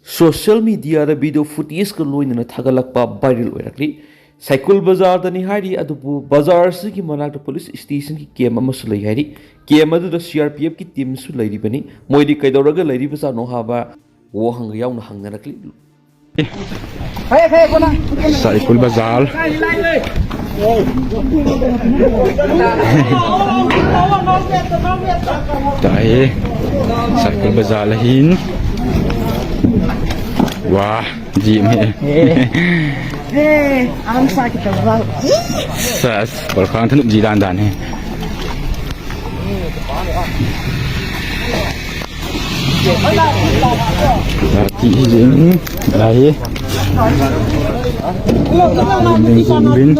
Social media video footage का लोइनना थागलकपा viral ओइरकली cycle बाजार दनी हारी अदुबु बाजार की मनाक पुलिस स्टेशन की केम अमसु लई हारी केम अदुदा सीआरपीएफ की टीम सु लैरिबनी मोइदि कैदौरगा लैरिबसा नो हाबा वो हंग याउना हंगनरकली साइकिल बाजार Tare साइकिल बाजार लहिन वाह जी में I'm sakit terbang. Sauce barchan थन जी दान दान है Lati ini lahir bin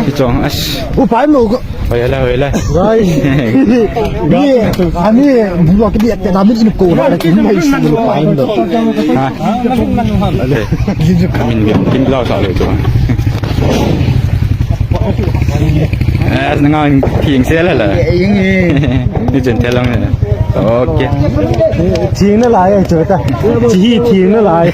Kicong as Upaya mau kok. Hoyalah Ni, kami buat dia tapi ini kurang lagi ini masih upaya tu. Ha Kami bin lau sao le tu Nang thiền xe là Ni chân theo long này Ok Thiền nó lại rồi trời ta Chỉ thiền nó lại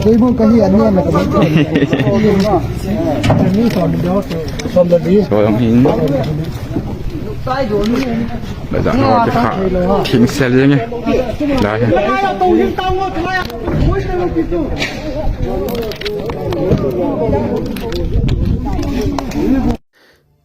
Tôi muốn cái gì anh em là Rồi ông hình Bây giờ nó cái khả thiền xe lên nhé Đấy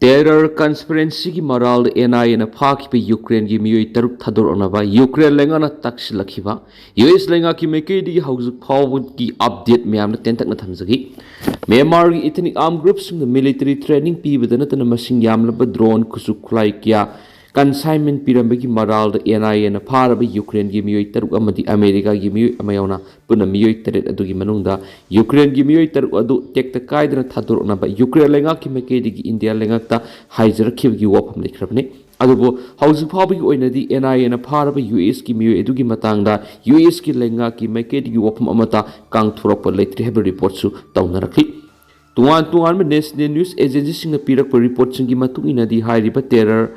terror conspiracy की मराल NIA न फाकिबे Ukraine की मियोई तरुक थादोरनबा Ukraine लेंगाना तक्सिलखिबा US लेंगा की मेकेदी हाउजुक फावुड की update म्यामना तेंतकना थमजगी म्यांमार की ethnic arm groups military training पीबदना तन मसिंग यामलबा ड्रोन कुसु खुलाई किया कंसाइनमेंट पिरंबगी मराल एनआईए न फारबा यूक्रेन की मियोई तरुक अमदी अमेरिका की मियोई अमयावना पुना मियोई तरेट अदुगी मनुंगदा यूक्रेन की मियोई तरुक अदु टेक्ता कायदना थादोरनबा यूक्रेन लेंगा की मेकेदी की इंडिया लेंगाता हाइजरखिबगी वाफम लेखरबने अदुबो हाउजिक फाबगी ओइनदी एनआईए न फारबा यूएस की मियोई अदुगी मतंगदा यूएस की लेंगा की मेकेदी की वाफम अमता कांगथुरप लेत्रि हेब रिपोर्ट सु तौनरखि तुआन में नेशनल न्यूज एजेंसी सिंग पिरक रिपोर्ट सिंग की मतुंग इनदी हाइरिबा टेरर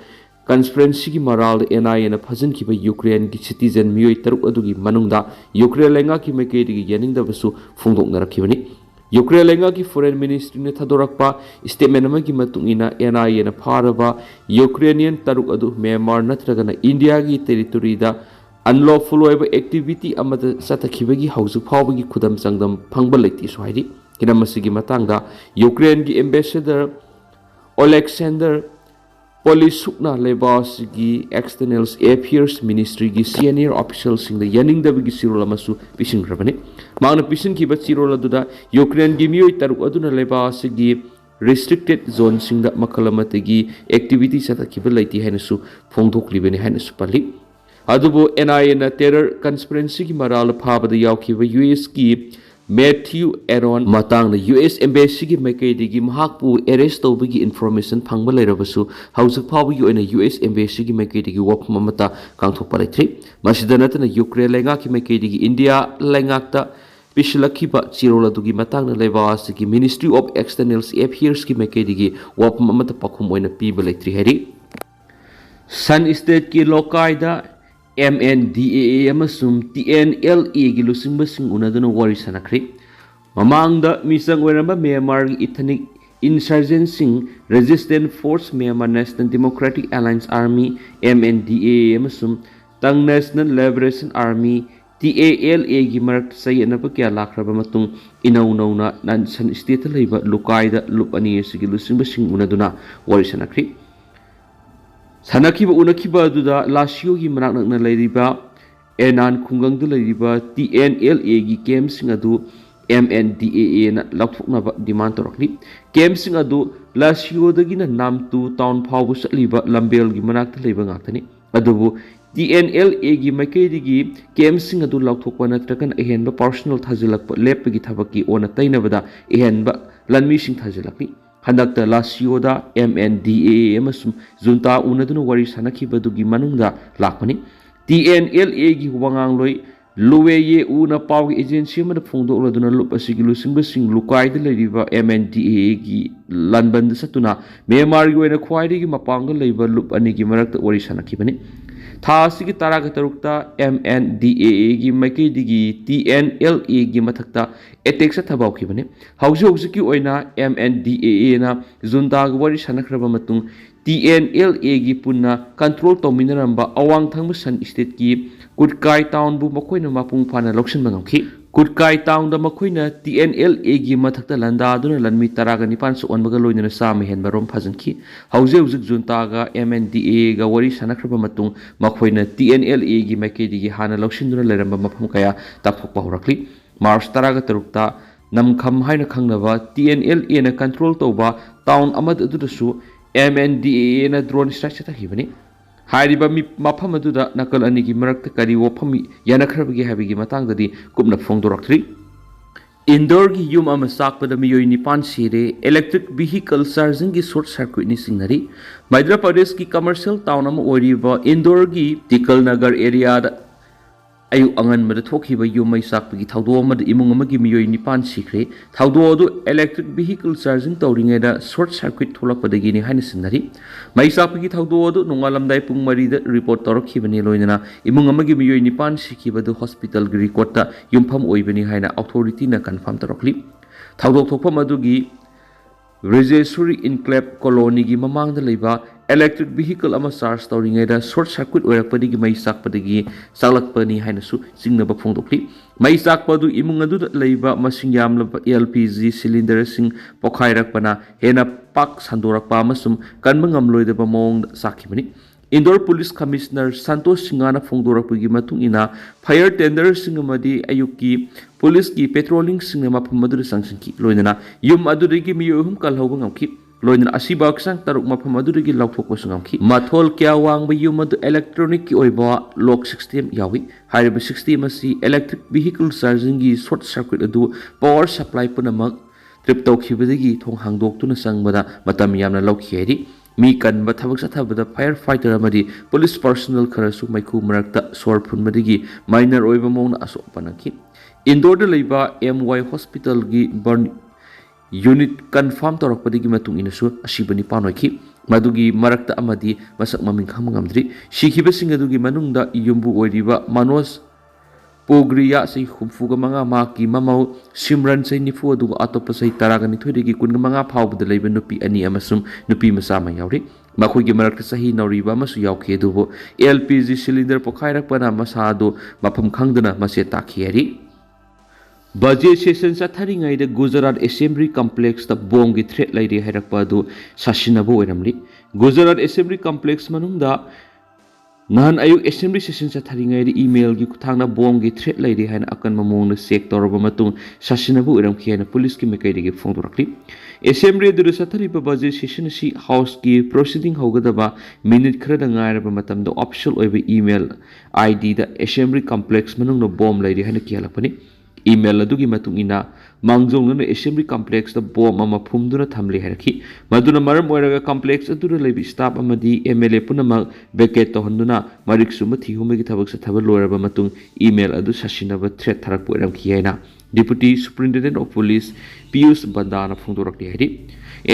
कंस्पिरेंसी की मराल एनआईए न फजन की यूक्रेन की सिटीजन मियोई तरुक अदुगी मनुंगदा यूक्रेन लेंगा की मेकेदी की यानिंगदबसु फुंगदोकनरखिबनी यूक्रेन लेंगा की फॉरेन मिनिस्ट्री ने थादोरकपा स्टेटमेंट की मतुंगिना एनआईए न फारबा यूक्रेनियन तरुक अदु म्यांमार नत्रगना इंडिया की टेरिटोरीदा अनलॉफुल ओइबा एक्टिविटी अमद सतखिबगी हाउजुक फावगी खुदम संगदम फंगबा लेति सुहाइरि किनमसिगी मतंगदा यूक्रेन की एम्बेसडर ओलेक्सेंडर पोलिसुकना लेबासगी एक्सटर्नल अफेयर्स मिनिस्ट्री की सीनियर ऑफिशियल सिंग यानिंगदबगी सिरोल अमसु पिसिंग्रबने मांगना पिसिंगखिबा सिरोल अदुदा यूक्रेन की मियोई तरुक अदुना लेबासगी रिस्ट्रिक्टेड जोन सिंग मखल अमतगी एक्टिविटी सतखिबा लेति हैनसु फोंदोकलिबने हैनसु पल्ली अदुबो एनआईए न टेरर कंस्पिरेंसी की मराल फाबदा यावखिबा यूएस की Matthew Aaron Matang US embassy की मेकेदी महाकपु एरेस्ट तौबगी इन्फॉर्मेशन फंगबा लेरबसु हाउजिक फावगी ओइना यूएस एम्बेसी की मेकेदी वफम अमता कांगथोकपा लेथ्रि मसिदा नतना यूक्रेन लेंगा की मेकेदी इंडिया लेंगाक्ता पिछलखिबा चिरोल अदुगी मतंग लेबास की मिनिस्ट्री ऑफ एक्सटर्नल अफेयर्स की मेकेदी वफम अमता पखुम ओइना पीबा लेथ्रि हेरि सन स्टेट की लोकायदा MNDAA अमसुम TNLA की लुसिंगबसिंग उनदुना वारी सनखरि ममांगदा मिसंग ओइरंबा म्यांमार की ethnic insurgency resistant force Myanmar National Democratic Alliance Army MNDAA अमसुम तंग नेशनल लिबरेशन आर्मी TALA की मरक सयनब क्या लाखरबा मतुंग इनौ नौना सन स्टेट लेबा लुकायदा लुप अनि सिगी लुसिंगबसिंग उनदुना वारी सनखरि सनखिबा उनखिबा अदुदा लासियो की मनाकनकना लेरिबा एनान खुंगंग लेरिबा TNLA की कैम्पसिंग अदु MNDAA ना लौथोकनबा डिमांड तोरखनि कैम्पसिंग अदु लासियो दगिना नामतु टाउन फावबु सलिबा लंबेल की मनाकता लेबा गाक्तनि अदुबु TNLA की मैकेदी कैम्पसिंग अदु लौथोकपा नत्रकन एहेनबा पर्सनल थाजिलकपा लेपगी थबकी ओना तैनबदा एहेनबा लनमीसिंग थाजिलकनि हंदकता लासियोदा MNDAA अमसुम जुंता उनदुना वारी सनखिबदुगी मनुंगदा लाखपनि TNLA की वांगांगलोई Loubiyu na pau agency amada phongdokladuna lup asigi lusingbasing lukaida leriba MNDAA gi lanband satuna Myanmar gi oina khwaidagi mapanga leiba lup anigi marakta wari sanakibani tha asigi taraga tarukta MNDAA gi maikaidigi TNLA gi mathakta attack sa thabaukibani hauji ki oina MNDAA na junta gi wari sanakraba matung TNLA gi punna control tawminaramba awang thangba san state ki Kutkai town bu makoina mapung phana loksin bangamki Kutkai town da makoina TNLA gi mathakta landa aduna lanmi taraga nipan su onbaga loinana sam henba rom phajanki hauze junta ga MNDA ga wari sanakraba matung makoina TNLA gi maikedi gi hana loksin duna leramba mafam kaya takphokpa horakli March taraga tarukta namkham haina khangnaba TNLA na control tawba town amad adudasu MNDA na drone strike chatakibani Hariba mafam aduda nakal anigi marakta kari wafam yanakhrabagi habigi matangdadi kupna phongdoraktri Indoor gi yum ama sakpada miyoi nipan sire electric vehicle charging gi short circuit ni singnari Madhya Pradesh ki commercial town ama oriba Indoor gi Tikal Nagar area da ayu angan mada thokhiba yumai sakpagi thawdo amada imung amagi miyoi nipan sikre thawdo adu electric vehicle charging tawringe da short circuit tholakpadagi ni haina sinari mai sakpagi thawdo adu nongalamdai pung mari da report tawrakhibani loinana imung amagi miyoi nipan sikibadu hospital gi record ta yumpham oibani haina authority na confirm tawrakli thawdo thokpam adugi Rejesuri Enclave Colony gi mamangda leiba electric vehicle ama charge tawringe da short circuit oirakpadigi mai sakpadagi saklakpani haina su singnaba phongdokli mai sakpadu imung adu leiba masing yamlaba LPG cylinder sing pokhairakpana hena pak sandorakpa amasum kanba ngamloidaba mong sakhibani Indore Police Commissioner Santosh Singhana phongdorakpagi matung ina fire tender singamadi ayuki police ki patrolling singama phamadu sangsinki loinana yum adudagi miyuhum kalhawba ngamki loinana asiba aksang taruk mafam adudagi lauthokpa sangamki mathol kya wangba yum adu electronic ki oiba lock system yawi hariba system asi electric vehicle charging gi short circuit adu power supply punamak trip tawkhibadagi thong hangdoktuna sangbada matam yamna laukhiyari mi kanba thabak sathabada firefighter amadi police personnel kharasu maiku marakta sor phunmadigi minor oiba mona asopanaki Indore da leiba MY hospital gi burn unit confirm torakpadigi matung inasu asibani panoiki madugi marakta amadi masak maming khamngamdri sikhiba adugi manungda yumbu oiriba Manos Pogriya sei humfuga manga maki mamau Simran sei nifu aduga atopa sei taraga nithoidigi kunga manga phawbada leiba nupi ani amasum nupi masama yauri makhoi gi marakta sahi nauriba amasu yauki adubo LPG cylinder pokhairakpana masado mafam khangdana mase takhiyari Budget session satharingai da Gujarat Assembly Complex ta bomb gi threat lairi hairakpa adu sasinabu oiramli Gujarat Assembly Complex manungda Nahan ayuk assembly session satharingai da email gi kuthangna bomb gi threat lairi haina akan mamong na check toraba matung sasinabu oiramki haina police ki mekaidi gi phongdorakli Assembly du sathariba budget session si house ki proceeding hogadaba minute khara da ngairaba matamda official oiba email ID da Assembly Complex manungna bomb lairi haina kialapani email adugi matung ina mangjongna assembly complex da bomb ama phumduna thamli heraki maduna maram oiraga complex adura lebi staff amadi MLA punama vacate to handuna marik suma thihumegi thabak sa thabal loraba matung email adu sasinaba threat tharak poiram khiyaina Deputy Superintendent of Police Piyush Bandana phongdorakti hari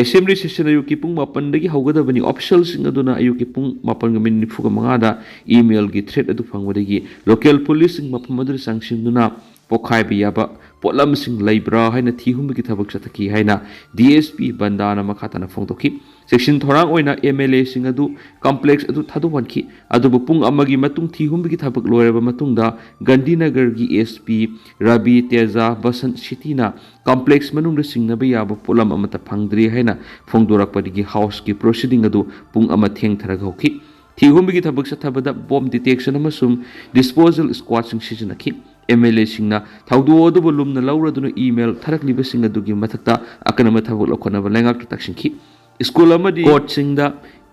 Assembly session ayuki pung mapan dagi haugadabani official sing aduna ayuki pung mapan gamin nifuga mangada email gi threat adu phangwadagi local police sing mapamadri sangsingduna pokhai biyaba potlam sing laibra haina thihumgi thabak sataki haina DSP Bandana makhatana phongdoki section thorang oina MLA sing adu complex adu thaduwanki adu pung amagi matung thihumgi thabak loiraba matungda Gandhinagar gi SP Rabi Teja Basan City na complex manungda singnabe yaba polam amata phangdri haina phongdorakpadigi house ki proceeding adu pung ama theng tharagauki thihumgi thabak sathabada bomb detection amasum disposal squad sing sijanaki MLA singna thawdo odu volumna lawraduna email tharakliba sing adugi mathakta akanama thabak lokhonaba lengak taksinki school amadi court singda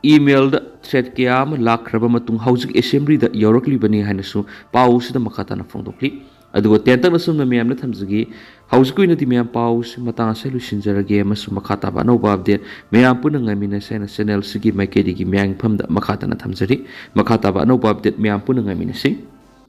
email da threat kiyam lakraba matung housing assembly da yawraklibani hainasu pause da makhatana phongdokli adugo tentak nasumna miyamna thamjagi house ko inati miyam pause matang sai lusinjarage masu makhata ba no update miyam puna ngamina sai na channel sigi maikedi gi miyang phamda makhatana thamjari makhata ba no update miyam puna ngamina sai